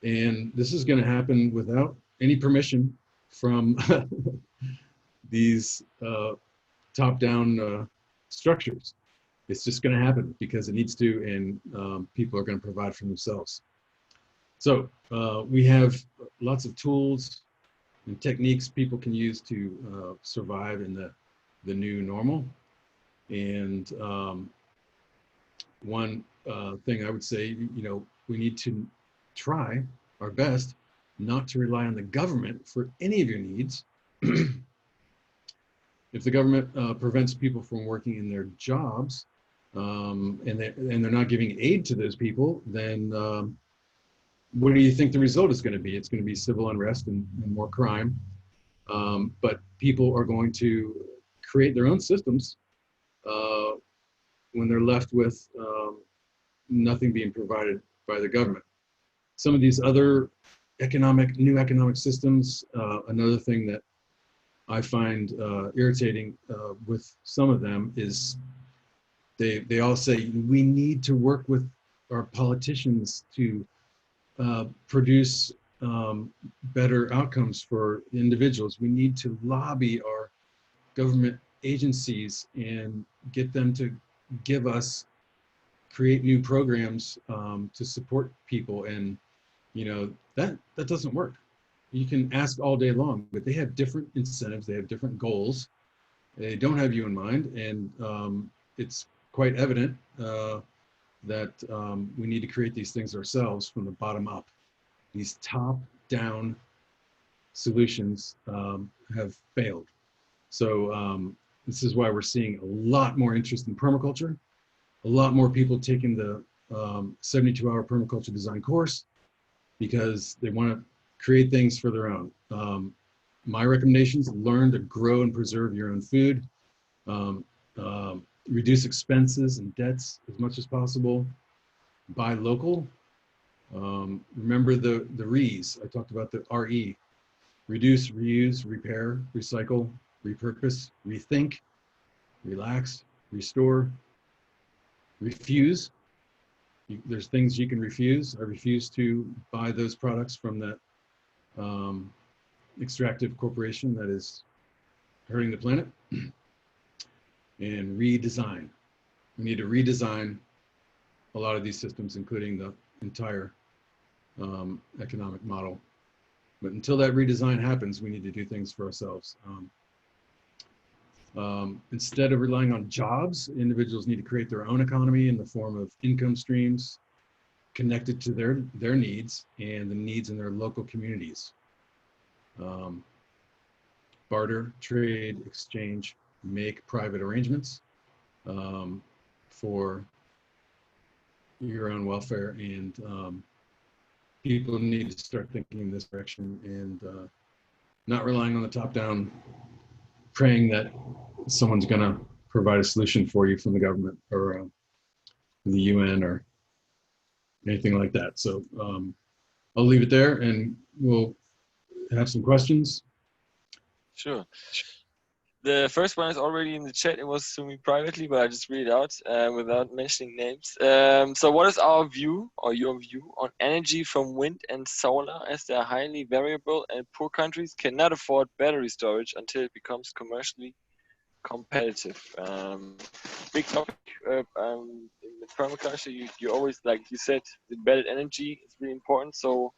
and this is going to happen without any permission from these top-down structures. It's just going to happen because it needs to, and people are going to provide for themselves. So we have lots of tools and techniques people can use to survive in the new normal. And one thing I would say, we need to try our best not to rely on the government for any of your needs. If the government prevents people from working in their jobs, and they're not giving aid to those people, then what do you think the result is going to be? It's going to be civil unrest and more crime. But people are going to create their own systems when they're left with nothing being provided by the government. Some of these other new economic systems, another thing that I find irritating with some of them is they all say we need to work with our politicians to produce better outcomes for individuals. We need to lobby our government agencies and get them to create new programs to support people. And that doesn't work. You can ask all day long, but they have different incentives, they have different goals. They don't have you in mind, and it's quite evident that we need to create these things ourselves from the bottom up. These top-down solutions have failed. So this is why we're seeing a lot more interest in permaculture, a lot more people taking the 72-hour permaculture design course because they want to create things for their own. my recommendations: learn to grow and preserve your own food, reduce expenses and debts as much as possible, buy local. Remember the REs. I talked about the RE: reduce, reuse, repair, recycle, repurpose, rethink, relax, restore, refuse. There's things you can refuse. I refuse to buy those products from that extractive corporation that is hurting the planet. And redesign. We need to redesign a lot of these systems, including the entire economic model. But until that redesign happens, we need to do things for ourselves. Instead of relying on jobs, individuals need to create their own economy in the form of income streams connected to their needs and the needs in their local communities. Barter, trade, exchange, make private arrangements for your own welfare, and people need to start thinking in this direction and not relying on the top-down, praying that someone's going to provide a solution for you from the government or the UN or anything like that. So I'll leave it there, and we'll have some questions. Sure. The first one is already in the chat. It was to me privately, but I just read it out without mentioning names. So what is our view, or your view, on energy from wind and solar, as they are highly variable and poor countries cannot afford battery storage until it becomes commercially competitive? Big topic. In the permaculture, you always, like you said, embedded energy is really important. So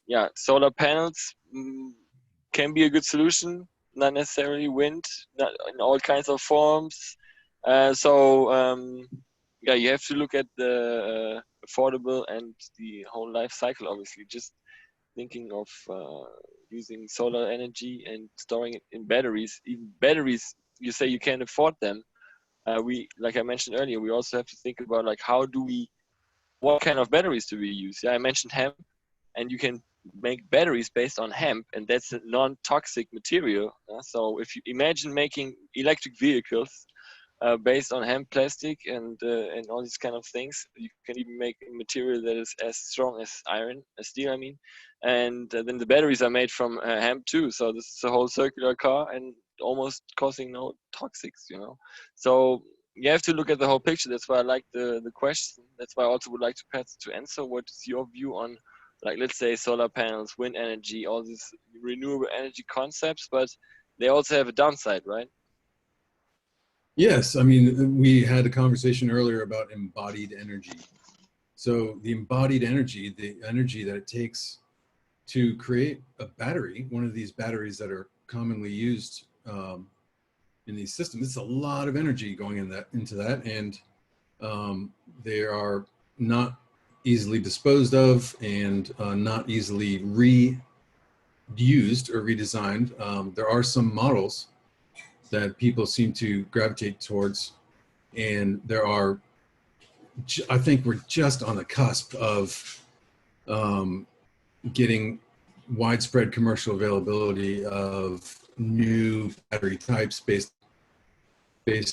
yeah, solar panels can be a good solution. Not necessarily wind, not in all kinds of forms. Yeah, you have to look at the affordable and the whole life cycle, obviously. Just thinking of using solar energy and storing it in batteries. Even batteries, you say you can't afford them. Like I mentioned earlier, we also have to think about like what kind of batteries do we use? Yeah, I mentioned hemp, and you can make batteries based on hemp, and that's a non-toxic material. So if you imagine making electric vehicles based on hemp plastic and all these kind of things, you can even make a material that is as strong as steel, I mean, and then the batteries are made from hemp too. So this is a whole circular car and almost causing no toxics, you know. So you have to look at the whole picture. That's why I like the question. That's why I also would like to pass it to Enzo. What is your view on, like, let's say solar panels, wind energy, all these renewable energy concepts, but they also have a downside, right? Yes, I mean, we had a conversation earlier about embodied energy. So the embodied energy, the energy that it takes to create a battery, one of these batteries that are commonly used in these systems, it's a lot of energy going into that, and they are not easily disposed of and not easily reused or redesigned. There are some models that people seem to gravitate towards, and I think we're just on the cusp of getting widespread commercial availability of new battery types based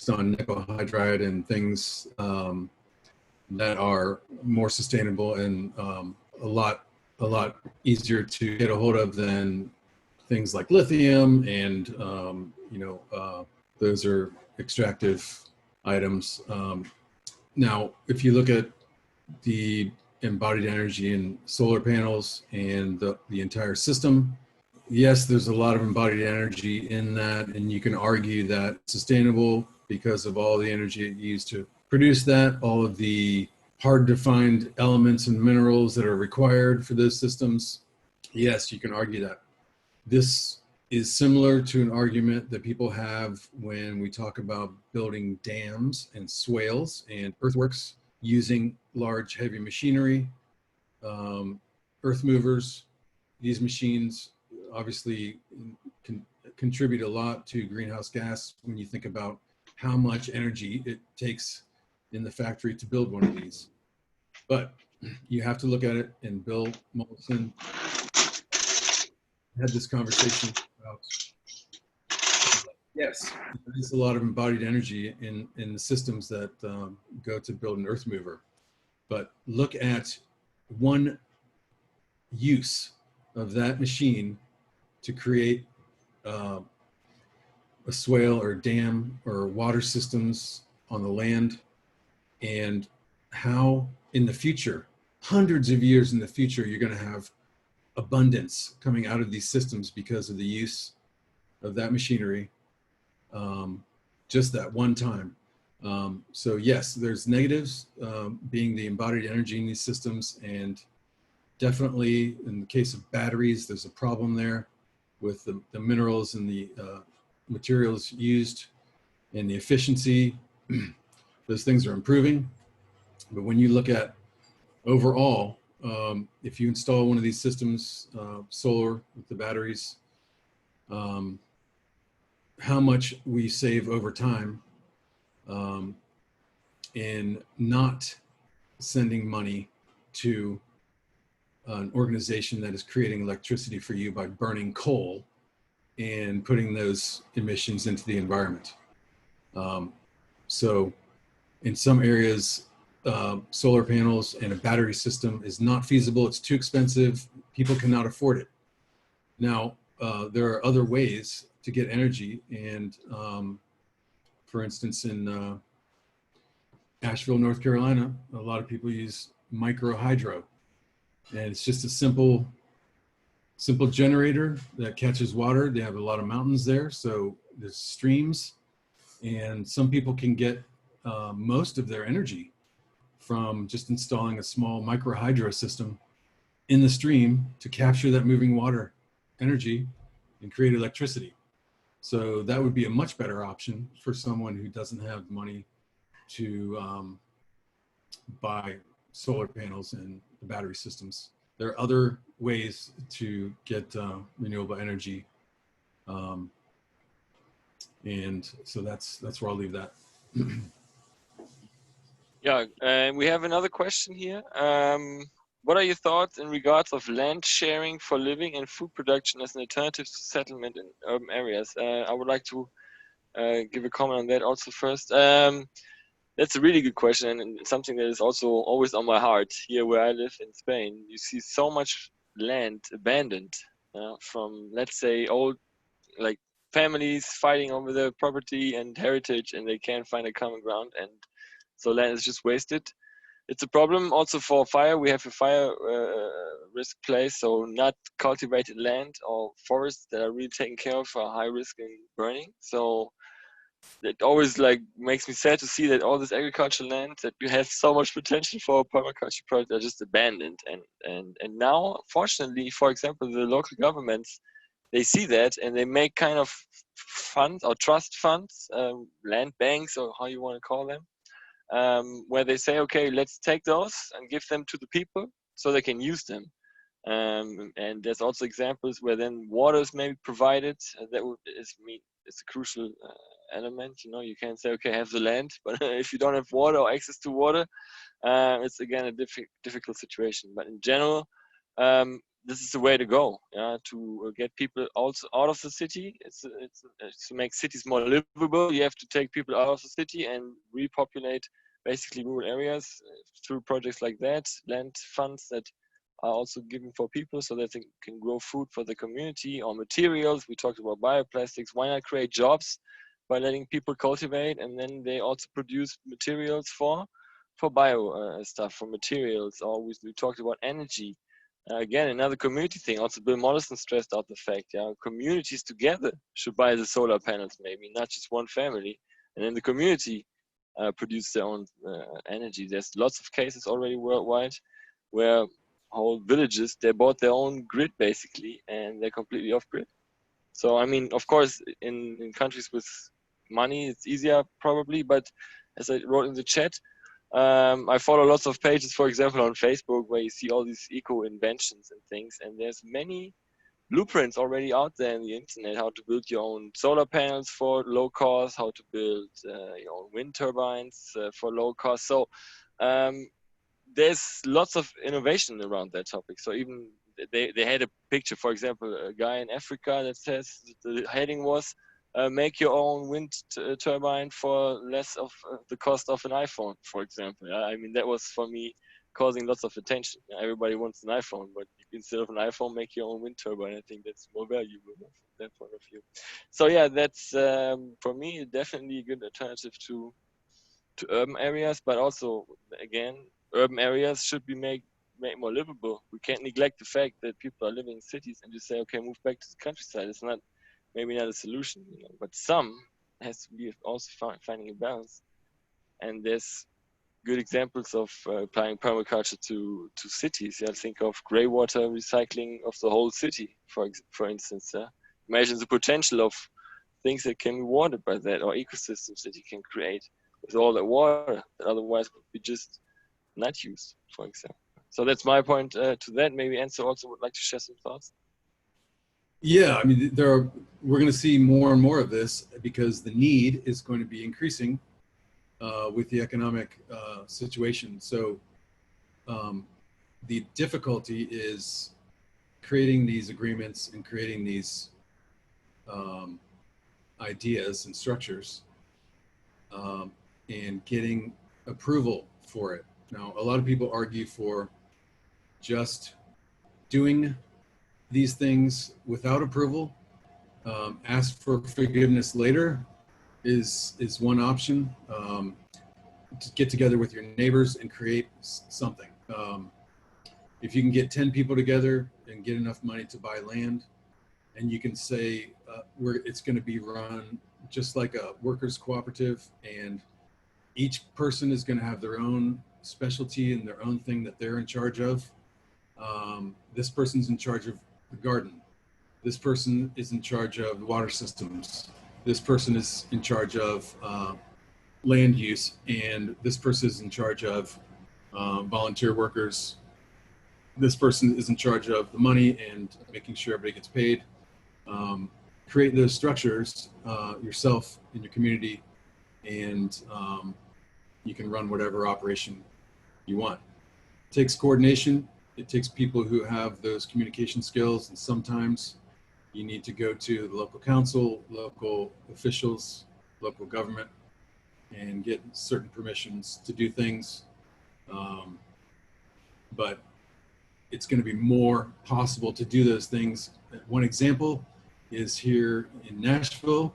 on nickel hydride and things that are more sustainable and a lot easier to get a hold of than things like lithium, and those are extractive items. Now, if you look at the embodied energy in solar panels and the entire system, yes, there's a lot of embodied energy in that, and you can argue that it's sustainable because of all the energy it used to produce that, all of the hard to find elements and minerals that are required for those systems. Yes, you can argue that. This is similar to an argument that people have when we talk about building dams and swales and earthworks using large heavy machinery, earth movers. These machines obviously can contribute a lot to greenhouse gas when you think about how much energy it takes in the factory to build one of these. But you have to look at it, and Bill Mollison had this conversation about, yes, there's a lot of embodied energy in the systems that go to build an earth mover. But look at one use of that machine to create a swale or dam or water systems on the land, and how in the future, hundreds of years in the future, you're going to have abundance coming out of these systems because of the use of that machinery, just that one time. So yes, there's negatives, being the embodied energy in these systems, and definitely in the case of batteries, there's a problem there with the minerals and the materials used and the efficiency. Those things are improving. But when you look at overall, if you install one of these systems, solar with the batteries, how much we save over time, in not sending money to an organization that is creating electricity for you by burning coal and putting those emissions into the environment. So in some areas, solar panels and a battery system is not feasible. It's too expensive. People cannot afford it. Now, there are other ways to get energy. And for instance, in Asheville, North Carolina, a lot of people use micro hydro. And it's just a simple generator that catches water. They have a lot of mountains there, so there's streams. And some people can get most of their energy from just installing a small micro hydro system in the stream to capture that moving water energy and create electricity. So that would be a much better option for someone who doesn't have money to buy solar panels and battery systems. There are other ways to get renewable energy. And so that's where I'll leave that. Yeah, and we have another question here. What are your thoughts in regards of land sharing for living and food production as an alternative to settlement in urban areas? I would like to give a comment on that also first. That's a really good question, and something that is also always on my heart here where I live in Spain. You see so much land abandoned from, let's say, old like families fighting over their property and heritage, and they can't find a common ground, and so land is just wasted. It's a problem also for fire. We have a fire risk place, so not cultivated land or forests that are really taken care of are high risk in burning. So it always like makes me sad to see that all this agricultural land that you have so much potential for permaculture projects are just abandoned. And now, fortunately, for example, the local governments, they see that and they make kind of funds or trust funds, land banks or how you want to call them, where they say, okay, let's take those and give them to the people so they can use them. And there's also examples where then water is maybe provided. It's a crucial element. You know, you can't say, okay, have the land, but if you don't have water or access to water, it's again a difficult situation. But in general, this is the way to go. To get people also out of the city. It's to make cities more livable. You have to take people out of the city and repopulate basically rural areas through projects like that, land funds that are also given for people so that they can grow food for the community or materials. We talked about bioplastics. Why not create jobs by letting people cultivate, and then they also produce materials for bio stuff, for materials. Or we talked about energy. Again, another community thing. Also, Bill Mollison stressed out the fact, communities together should buy the solar panels, maybe not just one family, and then the community produce their own energy. There's lots of cases already worldwide where whole villages, they bought their own grid basically, and they're completely off grid. So I mean, of course, in countries with money, it's easier probably. But as I wrote in the chat, I follow lots of pages, for example, on Facebook, where you see all these eco inventions and things, and there's many blueprints already out there in the internet, how to build your own solar panels for low cost, how to build your own wind turbines for low cost. So there's lots of innovation around that topic. So even they had a picture, for example, a guy in Africa that says the heading was make your own wind turbine for less of the cost of an iPhone, for example. I mean, that was for me causing lots of attention. Everybody wants an iPhone, but instead of an iPhone, make your own wind turbine. I think that's more valuable from that point of view. So yeah, that's for me definitely a good alternative to urban areas, but also again, urban areas should be made more livable. We can't neglect the fact that people are living in cities and just say, okay, move back to the countryside. It's not maybe not a solution, you know, but some has to be also finding a balance. And there's good examples of applying permaculture to cities. Yeah, think of grey water recycling of the whole city, for instance. Imagine the potential of things that can be watered by that, or ecosystems that you can create with all the water that otherwise would be just not used, for example. So that's my point to that. Maybe Enzo also would like to share some thoughts. Yeah, I mean, we're going to see more and more of this because the need is going to be increasing with the economic situation. So the difficulty is creating these agreements and creating these ideas and structures and getting approval for it. Now, a lot of people argue for just doing these things without approval. Ask for forgiveness later is one option. To get together with your neighbors and create something. If you can get 10 people together and get enough money to buy land, and you can say it's going to be run just like a workers' cooperative, and each person is going to have their own specialty and their own thing that they're in charge of. This person's in charge of the garden. This person is in charge of the water systems. This person is in charge of land use, and this person is in charge of volunteer workers. This person is in charge of the money and making sure everybody gets paid. Create those structures yourself in your community, and you can run whatever operation you want. It takes coordination. It takes people who have those communication skills, and sometimes you need to go to the local council, local officials, local government, and get certain permissions to do things. But it's going to be more possible to do those things. One example is here in Nashville.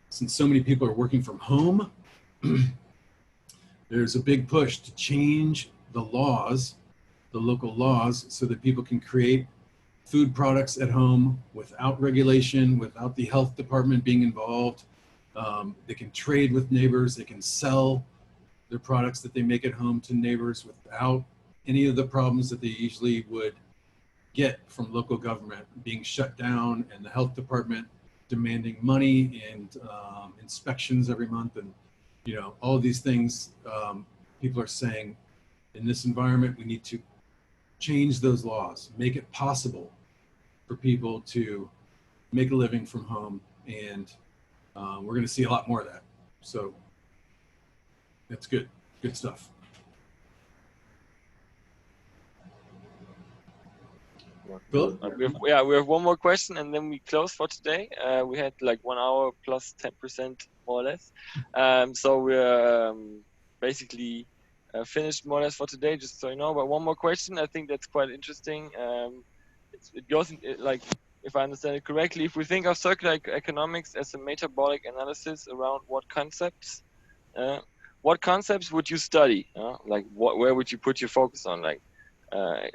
Since so many people are working from home, there's a big push to change the laws, the local laws, so that people can create food products at home without regulation, without the health department being involved. They can trade with neighbors. They can sell their products that they make at home to neighbors without any of the problems that they usually would get from local government being shut down, and the health department demanding money and inspections every month, and all of these things. People are saying, in this environment, we need to change those laws, make it possible for people to make a living from home, and we're going to see a lot more of that. So that's good stuff. Philip? We have one more question, and then we close for today. We had like 1 hour plus 10% more or less. So we're basically finished more or less for today, just so you know. But one more question, I think that's quite interesting. It goes like, if I understand it correctly, if we think of circular economics as a metabolic analysis around what concepts would you study? Like where would you put your focus on? Like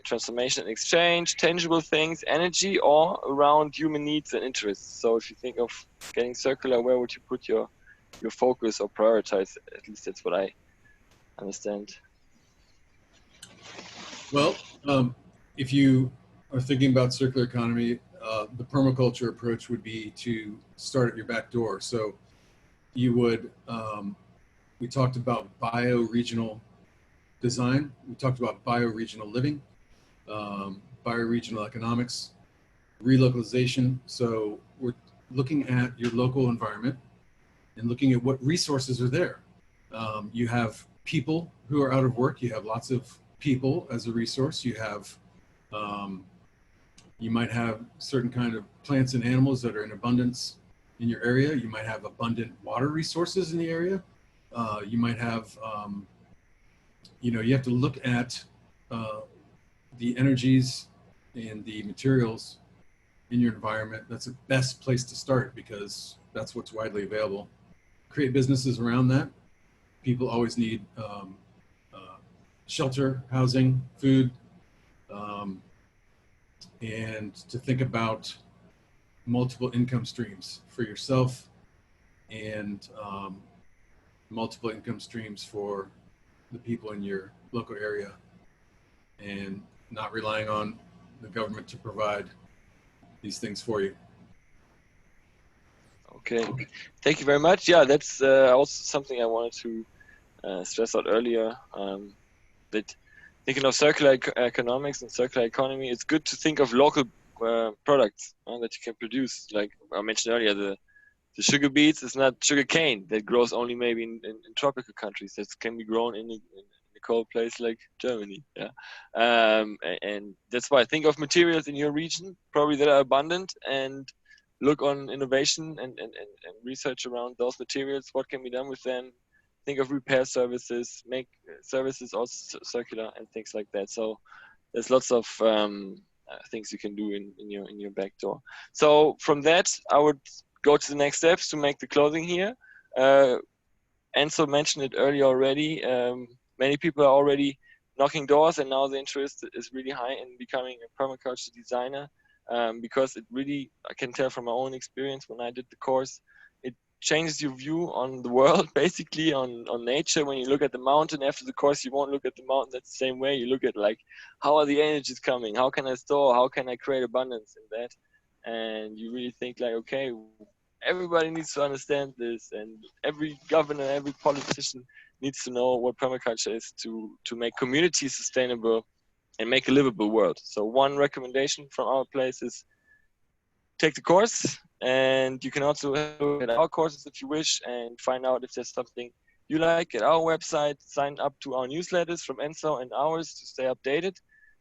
transformation and exchange, tangible things, energy, or around human needs and interests? So if you think of getting circular, where would you put your focus or prioritize? At least that's what I understand. Well, if you are thinking about circular economy, the permaculture approach would be to start at your back door. So you would, we talked about bioregional design. We talked about bioregional living, bioregional economics, relocalization. So we're looking at your local environment and looking at what resources are there. You have people who are out of work. You have lots of people as a resource. You have You might have certain kind of plants and animals that are in abundance in your area. You might have abundant water resources in the area. You might have, you have to look at the energies and the materials in your environment. That's the best place to start because that's what's widely available. Create businesses around that. People always need shelter, housing, food, and to think about multiple income streams for yourself and multiple income streams for the people in your local area, and not relying on the government to provide these things for you. Okay, thank you very much. Yeah, that's also something I wanted to stress out earlier. That thinking of circular economics and circular economy, it's good to think of local products that you can produce. Like I mentioned earlier, the sugar beets is not sugar cane that grows only maybe in tropical countries. That can be grown in a cold place like Germany. Yeah, and that's why I think of materials in your region probably that are abundant, and look on innovation and research around those materials. What can be done with them? Think of repair services, make services also circular and things like that. So there's lots of things you can do in your back door. So from that, I would go to the next steps to make the clothing here. Enzo mentioned it earlier already. Many people are already knocking doors, and now the interest is really high in becoming a permaculture designer, because it really, I can tell from my own experience when I did the course, it changes your view on the world, basically on nature. When you look at the mountain after the course, you won't look at the mountain that same way. You look at like, how are the energies coming? How can I store? How can I create abundance in that? And you really think like, okay, everybody needs to understand this, and every governor, every politician needs to know what permaculture is to make communities sustainable and make a livable world. So one recommendation from our place is take the course, and you can also look at our courses if you wish and find out if there's something you like at our website. Sign up to our newsletters from ENZO and ours to stay updated.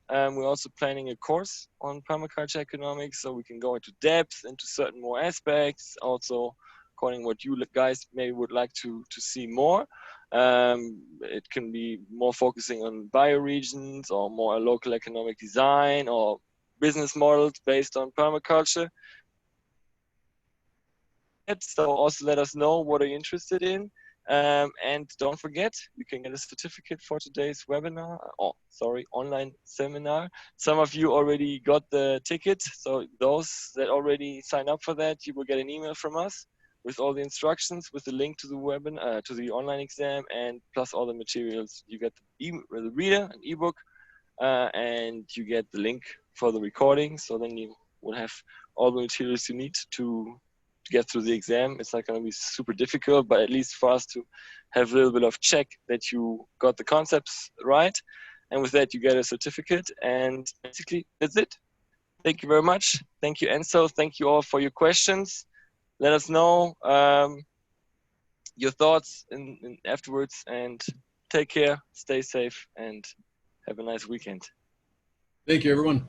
We're also planning a course on permaculture economics, so we can go into depth into certain more aspects, also according what you guys maybe would like to see more. It can be more focusing on bioregions or more local economic design or business models based on permaculture. So also let us know what are you interested in. And don't forget, you can get a certificate for today's webinar, online seminar. Some of you already got the ticket, so those that already signed up for that, you will get an email from us with all the instructions, with the link to the webinar, to the online exam, and plus all the materials. You get the reader, an ebook, and you get the link for the recording. So then you will have all the materials you need to get through the exam. It's not going to be super difficult, but at least for us to have a little bit of check that you got the concepts right. And with that, you get a certificate, and basically that's it. Thank you very much. Thank you, Enzo. Thank you all for your questions. Let us know your thoughts in afterwards, and take care, stay safe, and have a nice weekend. Thank you, everyone.